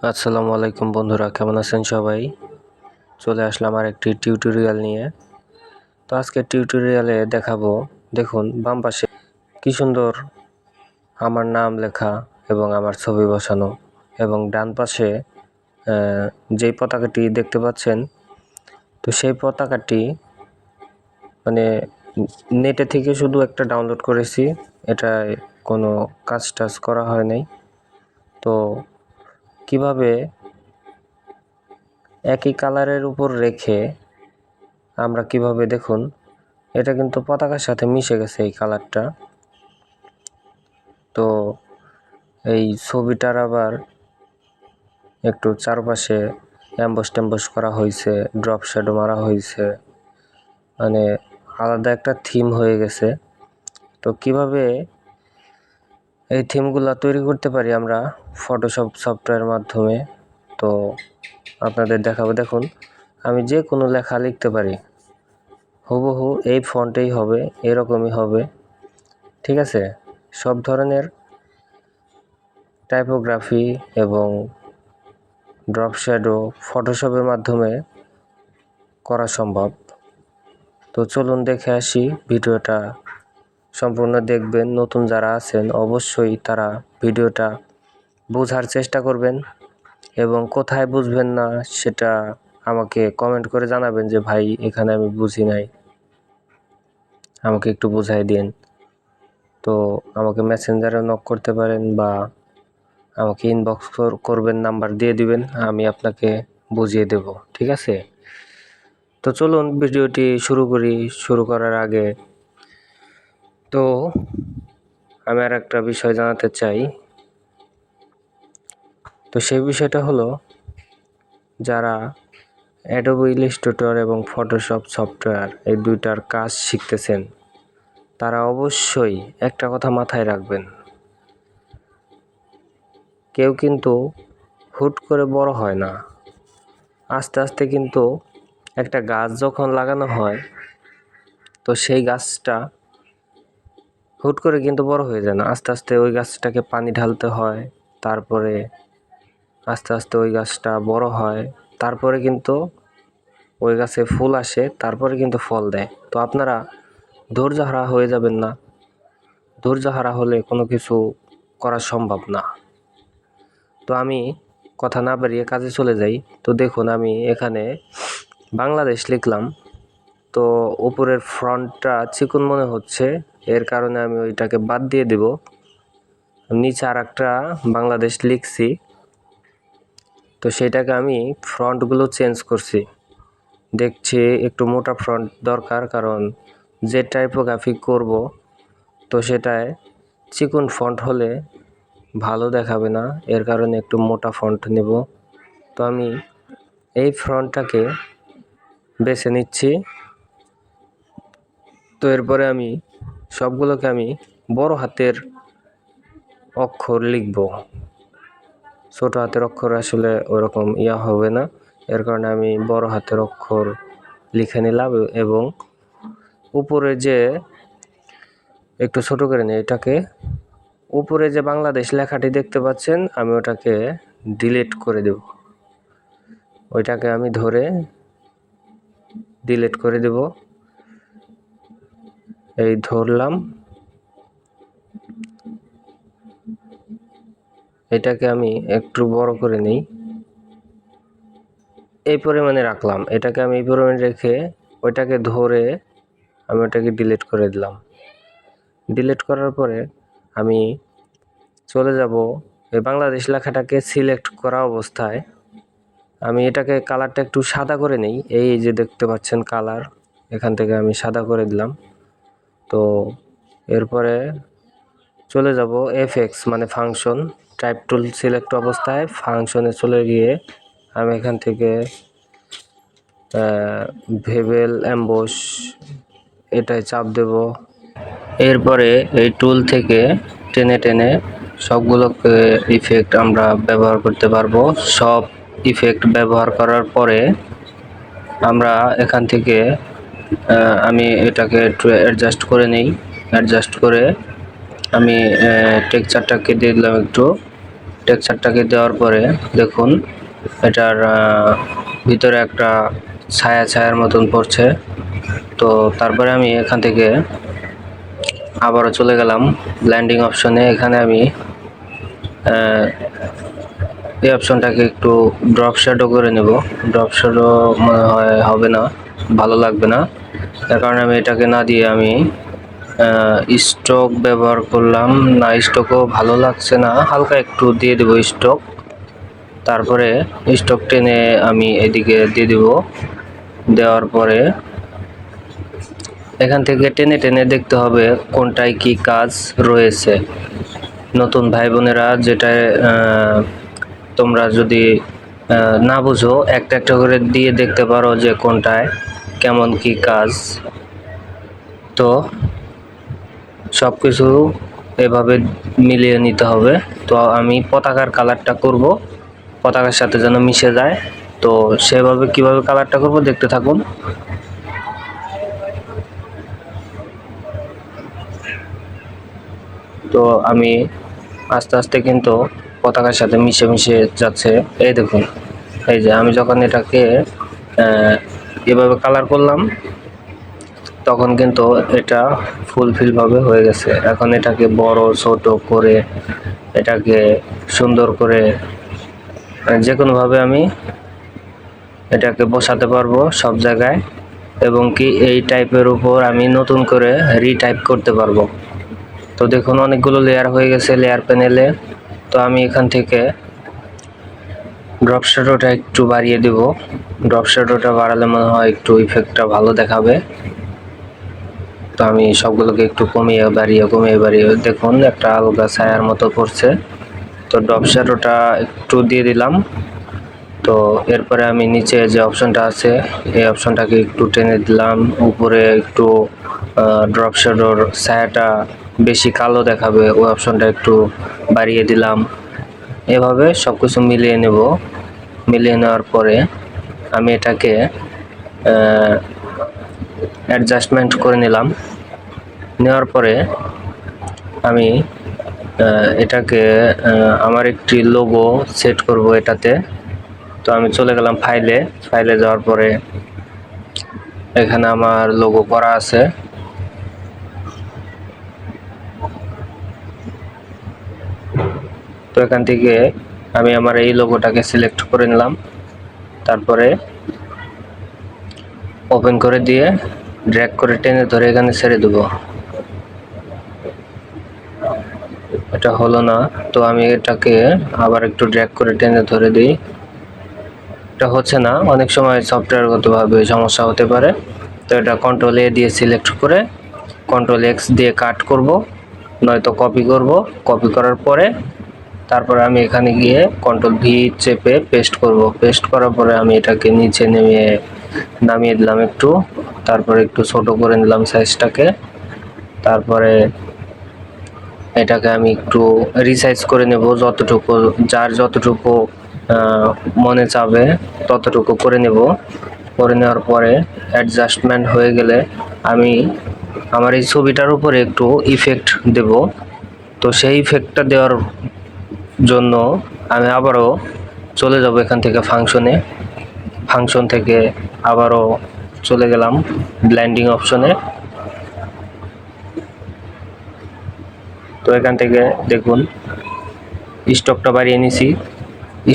আসসালামু আলাইকুম বন্ধুরা, কেমন আছেন সবাই? চলে আসলাম আর একটি টিউটোরিয়াল নিয়ে। তো আজকে টিউটোরিয়ালে দেখাবো, দেখুন বাম পাশে কি সুন্দর আমার নাম লেখা এবং আমার ছবি বসানো, এবং ডান পাশে যেই পতাকাটি দেখতে পাচ্ছেন, তো সেই পতাকাটি মানে নেটে থেকে শুধু একটা ডাউনলোড করেছি, এটায় কোনো কাজ টাজ করা হয় নাই। তো কিভাবে একই কালারের উপর রেখে আমরা কিভাবে, দেখুন এটা কিন্তু পতাকার সাথে মিশে গেছে এই কালারটা। তো এই ছবিটার আবার একটু চারপাশে অ্যাম্বস করা হয়েছে, ড্রপ শ্যাডো মারা হয়েছে, মানে আলাদা একটা থিম হয়ে গেছে। তো কিভাবে এই থিমগুলো তৈরি করতে পারি আমরা ফটোশপ সফটওয়্যারের মাধ্যমে, তো আপনাদের দেখাবো। দেখুন আমি যে কোনো লেখা লিখতে পারি, হুবহু এই ফন্টেই হবে, এরকমই হবে, ঠিক আছে? সব ধরনের টাইপোগ্রাফি এবং ড্রপ শ্যাডো ফটোশপের মাধ্যমে করা সম্ভব। তো চলুন দেখে আসি, ভিডিওটা সম্পূর্ণ দেখবেন। নতুন যারা আছেন অবশ্যই তারা ভিডিওটা বোঝার চেষ্টা করবেন, এবং কোথায় বুঝবেন না সেটা আমাকে কমেন্ট করে জানাবেন যে ভাই এখানে আমি বুঝি নাই, আমাকে একটু বুঝাই দিন। তো আমাকে মেসেঞ্জারে নক করতে পারেন বা আমাকে ইনবক্স করবেন, নাম্বার দিয়ে দিবেন, আমি আপনাকে বুঝিয়ে দেব, ঠিক আছে? তো চলুন ভিডিওটি শুরু করি। শুরু করার আগে তো আমি আর একটা বিষয় জানাতে চাই। তো সেই বিষয়টা হলো, যারা অ্যাডোবি ইলাস্ট্রেটর এবং ফটোশপ সফটওয়্যার এই দুইটার কাজ শিখতেছেন, তারা অবশ্যই একটা কথা মাথায় রাখবেন, কেউ কিন্তু হুট করে বড় হয় না। আস্তে আস্তে কিন্তু একটা গাছ যখন লাগানো হয়, তো সেই গাছটা হুট করে কিন্তু বড় হয়ে যায় না। আস্তে আস্তে ওই গাছটাকে পানি ঢালতে হয়, তারপরে আস্তে আস্তে ওই গাছটা বড় হয়, তারপরে কিন্তু ওই গাছে ফুল আসে, তারপরে কিন্তু ফল দেয়। তো আপনারা ধৈর্যহারা হয়ে যাবেন না, ধৈর্যহারা হলে কোনো কিছু করা সম্ভব না। তো আমি কথা না বাড়িয়ে কাজে চলে যাই। তো দেখুন আমি এখানে বাংলাদেশ লিখলাম, তো উপরের ফ্রন্টটা চিকন মনে হচ্ছে, এর কারণে আমি ওইটাকে বাদ দিয়ে দেব। নিচে আর একটা বাংলাদেশ লিখছি, তো সেটাকে আমি ফ্রন্টগুলো চেঞ্জ করছি। দেখছি একটু মোটা ফ্রন্ট দরকার, কারণ যে টাইপোগ্রাফি করব তো সেটায় চিকন ফন্ট হলে ভালো দেখাবে না, এর কারণে একটু মোটা ফন্ট নেব। তো আমি এই ফন্টটাকে বেছে নিচ্ছি। তো এরপরে আমি সবগুলোকে আমি বড় হাতের অক্ষর লিখব। ছোট হাতের অক্ষর আসলে ওরকম হবে না, এর কারণে আমি বড় হাতের অক্ষর লিখে নিলাম, এবং উপরে যে একটু ছোট করে নিই এটাকে। উপরে যে বাংলাদেশ লেখাটি দেখতে পাচ্ছেন, আমি ওটাকে ডিলিট করে দেব। ওইটাকে আমি ধরে ডিলিট করে দেব, এই ধরলাম। এটাকে আমি একটু বড় করে নিই, এই পরিমাণে রাখলাম। এটাকে আমি এই পরিমাণে রেখে ওইটাকে ধরে আমি ওটাকে ডিলিট করে দিলাম। ডিলিট করার পরে আমি চলে যাব এই বাংলাদেশ লেখাটাকে সিলেক্ট করা অবস্থায়। আমি এটাকে কালারটা একটু সাদা করে নেই, এই যে দেখতে পাচ্ছেন কালার, এখান থেকে আমি সাদা করে দিলাম। তো এরপরে চলে যাব এফএক্স মানে ফাংশন, টাইপ টুল সিলেক্ট অবস্থায় ফাংশনে চলে গিয়ে আমি এখান থেকে ভেবেল এমবস এটাই চাপ দেব। এরপরে এই টুল থেকে টেনে টেনে সবগুলোকে ইফেক্ট আমরা ব্যবহার করতে পারবো। সব ইফেক্ট ব্যবহার করার পরে আমরা এখান থেকে আমি এটাকে একটু অ্যাডজাস্ট করে নেই। অ্যাডজাস্ট করে আমি টেক্সচারটাকে দিয়ে দিলাম একটু টেক্সচারটাকে দেওয়ার পরে দেখুন এটার ভিতরে একটা ছায়ার মতন পড়ছে। তো তারপরে আমি এখান থেকে আবারও চলে গেলাম ব্লেন্ডিং অপশনে। এখানে আমি এই অপশনটাকে একটু ড্রপ শ্যাডো করে নেব। ড্রপ শ্যাডো মনে হয় হবে না, ভালো লাগবে না, তার কারণে আমি এটাকে না দিয়ে আমি স্ট্রোক ব্যবহার করলাম। না, স্ট্রোকও ভালো লাগছে না, হালকা একটু দিয়ে দেব স্ট্রোক। তারপরে স্ট্রোক টেনে আমি এদিকে দিয়ে দেব। দেওয়ার পরে এখান থেকে টেনে টেনে দেখতে হবে কোনটায় কি কাজ রয়েছে। নতুন ভাই বোনেরা, যেটা তোমরা যদি না বুঝো একটা একটা করে দিয়ে দেখতে পারো যে কোনটায় কেমন কি কাজ। তো সব কিছু এভাবে মিলিয়ে নিতে হবে। তো আমি পতাকার কালারটা করব, পতাকার সাথে যেন মিশে যায়। তো সেভাবে কিভাবে কালারটা করব দেখতে থাকুন। তো আমি আস্তে আস্তে কিন্তু পতাকার সাথে মিশে মিশে যাচ্ছে। এই দেখুন, এই যে আমি যখন এটাকে এভাবে কালার করলাম তখন কিন্তু এটা ফুলফিল ভাবে হয়ে গেছে। এখন এটাকে বড় ছোট করে এটাকে সুন্দর করে যে কোনো ভাবে আমি এটাকে বসাতে পারবো সব জায়গায়, এবং কি এই টাইপের উপর আমি নতুন করে রিটাইপ করতে পারবো। তো দেখুন অনেকগুলো লেয়ার হয়ে গেছে লেয়ার প্যানেলে। তো আমি এখান থেকে ড্রপ শ্যাডোটা একটু বাড়িয়ে দেব। ড্রপ শ্যাডোটা বাড়ালে মনে হয় একটু ইফেক্টটা ভালো দেখাবে। তো আমি সবগুলোকে একটু কমিয়ে বাড়িয়ে দেখুন একটা আলগা ছায়ার মতো পড়ছে। তো ড্রপ শ্যাডোটা একটু দিয়ে দিলাম। তো এরপরে আমি নিচে যে অপশনটা আছে এই অপশনটাকে একটু টেনে দিলাম। উপরে একটু ড্রপ শ্যাডোর ছায়াটা বেশি কালো দেখাবে, ওই অপশনটা একটু বাড়িয়ে দিলাম। এভাবে সব কিছু মিলিয়ে নেব। মিলিয়ে নেওয়ার পরে আমি এটাকে অ্যাডজাস্টমেন্ট করে নিলাম। নেওয়ার পরে আমি এটাকে আমার একটি লোগো সেট করব এটাতে। তো আমি চলে গেলাম ফাইলে যাওয়ার পরে এখানে আমার লোগো করা আছে। তো এখান থেকে আমি আমার এই লোগোটাকে সিলেক্ট করে নিলাম। তারপরে ওপেন করে দিয়ে ড্র্যাগ করে টেনে ধরে এখানে ছেড়ে দেব। এটা হলো না, তো আমি এটাকে আবার একটু ড্র্যাগ করে টেনে ধরে দিই। এটা হচ্ছে না, অনেক সময় সফটওয়্যারগতভাবে সমস্যা হতে পারে। তো এটা কন্ট্রোল এ দিয়ে সিলেক্ট করে কন্ট্রোল এক্স দিয়ে কাট করব, নয়তো কপি করব। কপি করার পরে তারপরে আমি এখানে গিয়ে কন্ট্রোল ভি চেপে পেস্ট করব। পেস্ট করার পরে আমি এটাকে নিচে নামিয়ে দিলাম একটু। তারপরে একটু ছোট করে নিলাম সাইজটাকে। তারপরে এটাকে আমি একটু রিসাইজ করে নেব, যতটুকু যার যতটুকু মনে চাবে ততটুকু করে নেব। করে নেওয়ার পরে অ্যাডজাস্টমেন্ট হয়ে গেলে আমি আমার এই ছবিটার উপরে একটু ইফেক্ট দেব। তো সেই ইফেক্টটা দেওয়ার জন্য আমি আবারও চলে যাব এখান থেকে ফাংশন থেকে আবারও চলে গেলাম ব্লেন্ডিং অপশনে। তো এখান থেকে দেখুন স্টকটা বাড়িয়ে নিছি।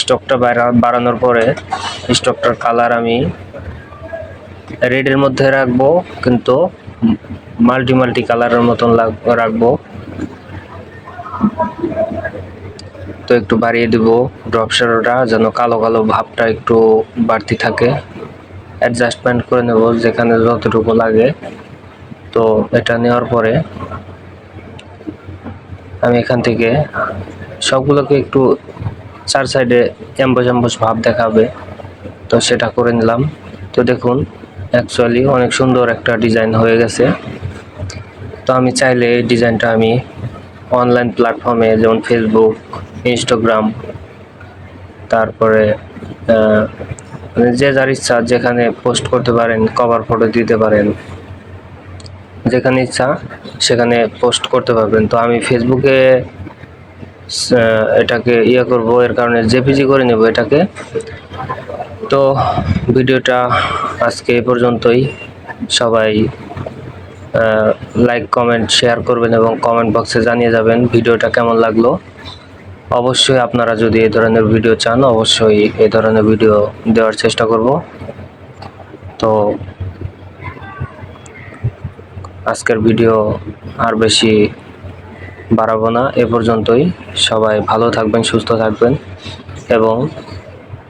স্টকটা বাড়ানোর পরে স্টকটার কালার আমি রেডের মধ্যে রাখবো, কিন্তু মাল্টি কালারের মতন রাখবো। তো একটু বাড়িয়ে দিব ড্রপ শ্যাডোটা, যেন কালো কালো ভাবটা একটু বাড়তি থাকে। অ্যাডজাস্টমেন্ট করে নেব যেখানে যতটুকু লাগে। তো এটা নেওয়ার পরে আমি এখান থেকে সবগুলোকে একটু চার সাইডে এমবোস ভাব দেখাবে, তো সেটা করে নিলাম। তো দেখুন অ্যাকচুয়ালি অনেক সুন্দর একটা ডিজাইন হয়ে গেছে। তো আমি চাইলে এই ডিজাইনটা আমি অনলাইন প্ল্যাটফর্মে যেমন ফেসবুক, ইনস্টাগ্রাম, তারপরে যে যার ইচ্ছা যেখানে পোস্ট করতে পারেন, কভার ফটো দিতে পারেন, যেখানে ইচ্ছা সেখানে পোস্ট করতে পারবেন। তো আমি ফেসবুকে এটাকে করব, এর কারণে জেপিজি করে নেব এটাকে। তো ভিডিওটা আজকে এই পর্যন্তই। সবাই লাইক কমেন্ট শেয়ার করবেন এবং কমেন্ট বক্সে জানিয়ে যাবেন ভিডিওটা কেমন লাগলো। অবশ্যই আপনারা যদি এই ধরনের ভিডিও চান, অবশ্যই এই ধরনের ভিডিও দেওয়ার চেষ্টা করব। তো আজকের ভিডিও আর বেশি বাড়াবো না, এ পর্যন্তই। সবাই ভালো থাকবেন, সুস্থ থাকবেন এবং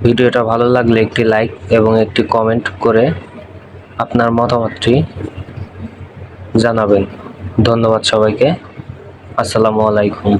ভিডিওটা ভালো লাগলে একটি লাইক এবং একটি কমেন্ট করে আপনার মতামতটি জানাবেন। ধন্যবাদ সবাইকে। আসসালামু আলাইকুম।